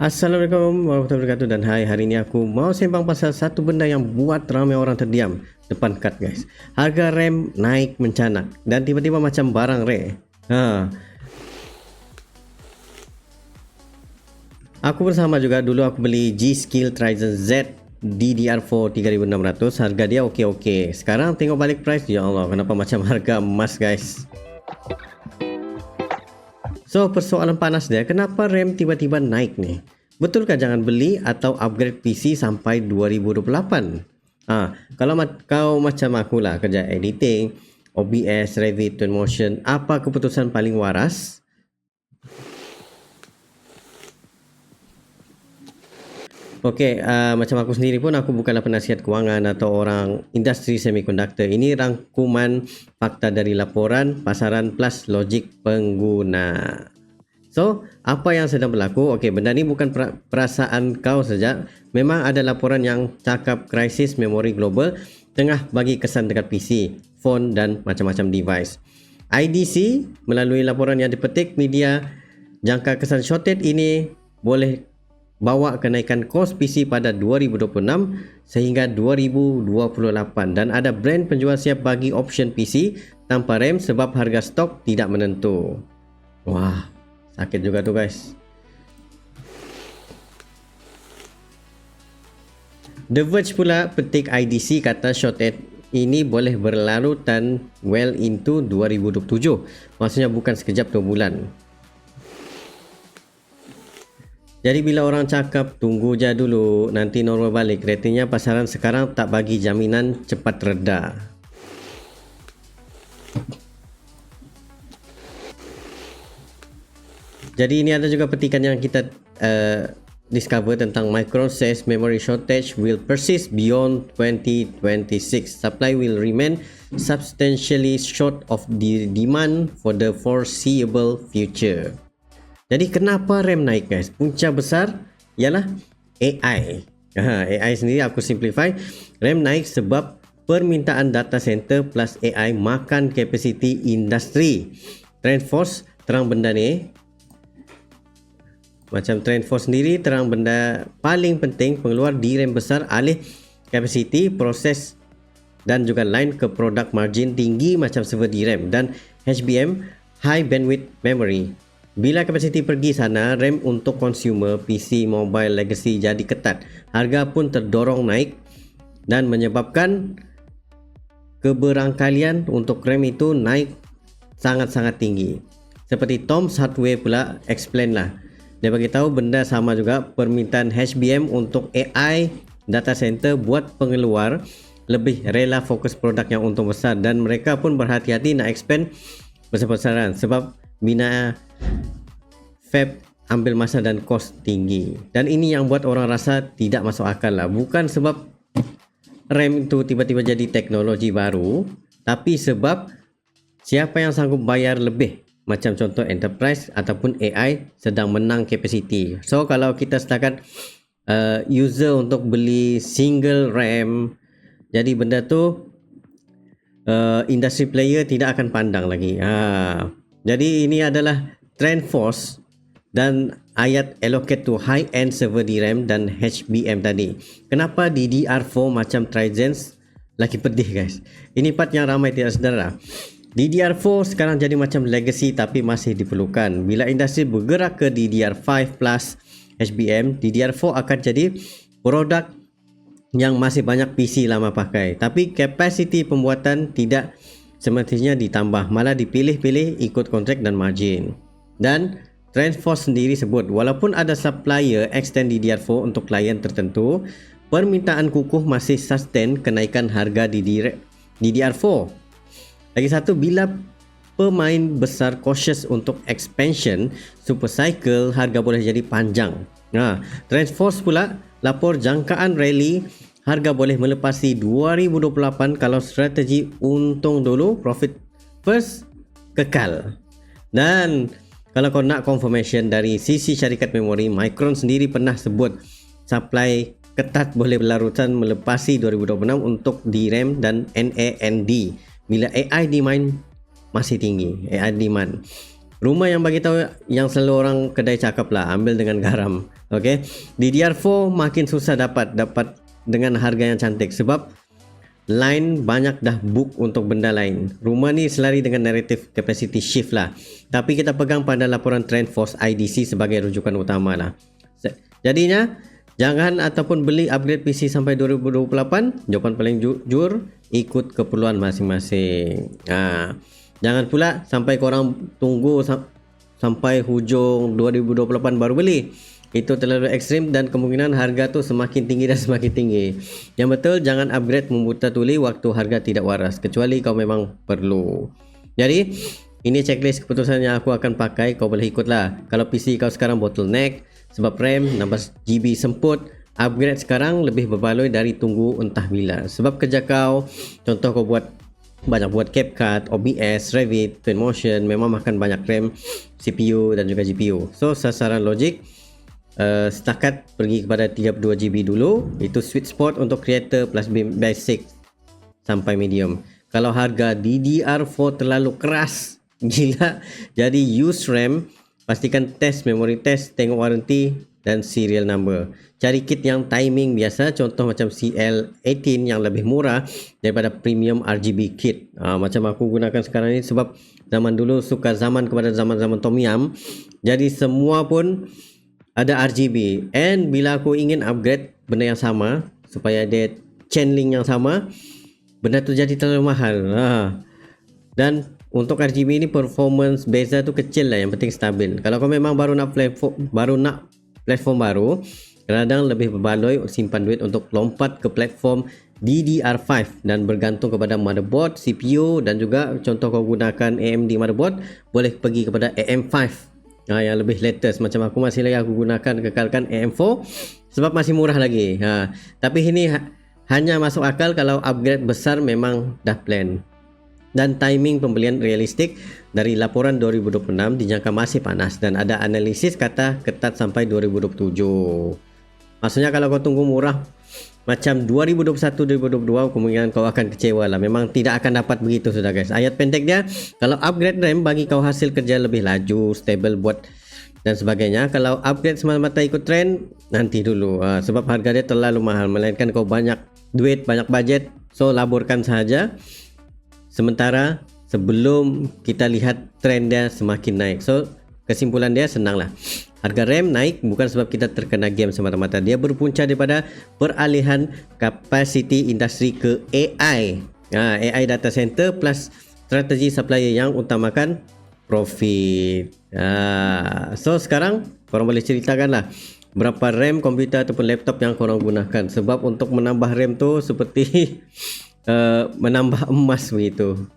Assalamualaikum warahmatullahi wabarakatuh dan hai, hari ni aku mau sembang pasal satu benda yang buat ramai orang terdiam depan kad guys. Harga RAM naik mencanak dan tiba-tiba macam barang rare. Aku bersama juga dulu aku beli G-Skill Ryzen Z DDR4 3600, harga dia okey-okey. Sekarang tengok balik price, ya Allah, kenapa macam harga emas guys. So persoalan panas dia, kenapa RAM tiba-tiba naik ni? Betulkah jangan beli atau upgrade PC sampai 2028? Kalau kau macam aku lah, kerja editing, OBS, Revit, Twinmotion, apa keputusan paling waras? Okey, macam aku sendiri pun aku bukanlah penasihat kewangan atau orang industri semiconductor. Ini rangkuman fakta dari laporan pasaran plus logik pengguna. So, apa yang sedang berlaku? Okey, benda ni bukan perasaan kau saja. Memang ada laporan yang cakap krisis memori global tengah bagi kesan dekat PC, phone dan macam-macam device. IDC melalui laporan yang dipetik media jangka kesan shortage ini boleh bawa kenaikan kos PC pada 2026 sehingga 2028 dan ada brand penjual siap bagi option PC tanpa RAM sebab harga stok tidak menentu. Wah, sakit juga tu guys. The Verge pula petik IDC kata shortage ini boleh berlarutan well into 2027. Maksudnya bukan sekejap 2 bulan. Jadi bila orang cakap tunggu je dulu nanti normal balik, ratingnya pasaran sekarang tak bagi jaminan cepat reda. Jadi ini ada juga petikan yang kita discover tentang Micron says memory shortage will persist beyond 2026. Supply will remain substantially short of the demand for the foreseeable future. Jadi kenapa RAM naik guys? Punca besar ialah AI. AI sendiri aku simplify. RAM naik sebab permintaan data center plus AI makan capacity industri. TrendForce terang benda ni. Macam TrendForce sendiri terang benda paling penting pengeluar DRAM besar alih capacity proses dan juga line ke produk margin tinggi macam server DRAM dan HBM high bandwidth memory. Bila kapasiti pergi sana, RAM untuk consumer, PC, mobile, legacy jadi ketat. Harga pun terdorong naik dan menyebabkan keberangkalian untuk RAM itu naik sangat-sangat tinggi. Seperti Tom's Hardware pula explain lah. Dia bagi tahu benda sama juga, permintaan HBM untuk AI data center buat pengeluar lebih rela fokus produk yang untung besar dan mereka pun berhati-hati nak expand besar-besaran sebab bina fab ambil masa dan kos tinggi. Dan ini yang buat orang rasa tidak masuk akal lah. Bukan sebab RAM itu tiba-tiba jadi teknologi baru, tapi sebab siapa yang sanggup bayar lebih. Macam contoh enterprise ataupun AI sedang menang capacity. So kalau kita setakat user untuk beli single RAM, jadi benda tu industry player tidak akan pandang lagi. Jadi ini adalah TrendForce dan ayat allocate to high-end server DRAM dan HBM tadi. Kenapa DDR4 macam Ryzen lagi pedih guys? Ini part yang ramai tidak sedar lah. DDR4 sekarang jadi macam legacy tapi masih diperlukan. Bila industri bergerak ke DDR5 plus HBM, DDR4 akan jadi produk yang masih banyak PC lama pakai. Tapi kapasiti pembuatan tidak semestinya ditambah, malah dipilih-pilih ikut kontrak dan margin. Dan TrendForce sendiri sebut walaupun ada supplier extend DDR4 untuk klien tertentu, permintaan kukuh masih sustain kenaikan harga DDR4. Lagi satu, bila pemain besar cautious untuk expansion super cycle, harga boleh jadi panjang. TrendForce pula lapor jangkaan rally harga boleh melepasi 2028 kalau strategi untung dulu, profit first, kekal. Dan kalau kau nak confirmation dari sisi syarikat memori, Micron sendiri pernah sebut supply ketat boleh berlarutan melepasi 2026 untuk DRAM dan NAND bila AI demand masih tinggi. AI demand Rumah yang bagi tahu yang selalu orang kedai cakap lah, ambil dengan garam. Okey. DDR4 makin susah dapat dengan harga yang cantik sebab line banyak dah book untuk benda lain. Rumah ni selari dengan naratif capacity shift lah. Tapi kita pegang pada laporan TrendForce IDC sebagai rujukan utama lah. Jadinya jangan ataupun beli upgrade PC sampai 2028. Jawapan paling jujur, ikut keperluan masing-masing. Jangan pula sampai korang tunggu sampai hujung 2028 baru beli. Itu terlalu ekstrim dan kemungkinan harga tu semakin tinggi dan semakin tinggi. Yang betul, jangan upgrade membuta-tuli waktu harga tidak waras, kecuali kau memang perlu. Jadi ini checklist keputusan yang aku akan pakai. Kau boleh ikutlah. Kalau PC kau sekarang bottleneck sebab RAM 16GB semput, upgrade sekarang lebih berbaloi dari tunggu entah bila. Sebab kerja kau, contoh kau banyak buat CapCut, OBS, Revit, Twinmotion, memang makan banyak RAM, CPU dan juga GPU. So sasaran logik setakat pergi kepada 32GB dulu. Itu sweet spot untuk creator plus basic sampai medium. Kalau harga DDR4 terlalu keras gila, jadi use RAM, pastikan test memory test, tengok warranty dan serial number. Cari kit yang timing biasa, contoh macam CL18 yang lebih murah daripada premium RGB kit. Macam aku gunakan sekarang ni sebab zaman dulu suka zaman kepada zaman-zaman Tom Yum. Jadi semua pun ada RGB. And bila aku ingin upgrade benda yang sama supaya dia channeling yang sama, benda tu jadi terlalu mahal. Dan untuk RGB ni performance beza tu kecil lah, yang penting stabil. Kalau kau memang baru nak platform baru, kadang lebih berbaloi simpan duit untuk lompat ke platform DDR5 dan bergantung kepada motherboard, CPU dan juga contoh kau gunakan AMD motherboard, boleh pergi kepada AM5 yang lebih latest. Macam aku masih lagi aku gunakan kekalkan AM4 sebab masih murah lagi. Tapi ini hanya masuk akal kalau upgrade besar memang dah plan. Dan timing pembelian realistik dari laporan 2026 dijangka masih panas dan ada analisis kata ketat sampai 2027. Maksudnya kalau kau tunggu murah macam 2021-2022, kemungkinan kau akan kecewa lah. Memang tidak akan dapat begitu sudah guys. Ayat pendek dia, kalau upgrade RAM bagi kau hasil kerja lebih laju, stable buat dan sebagainya. Kalau upgrade semata-mata ikut trend, nanti dulu. Sebab harga dia terlalu mahal, melainkan kau banyak duit, banyak budget, so laburkan saja. Sementara sebelum kita lihat trend dia semakin naik. So kesimpulan dia senanglah. Harga RAM naik bukan sebab kita terkena game semata-mata. Dia berpunca daripada peralihan kapasiti industri ke AI. AI data center plus strategi supplier yang utamakan profit. So sekarang korang boleh ceritakanlah berapa RAM komputer ataupun laptop yang korang gunakan. Sebab untuk menambah RAM tu seperti menambah emas begitu.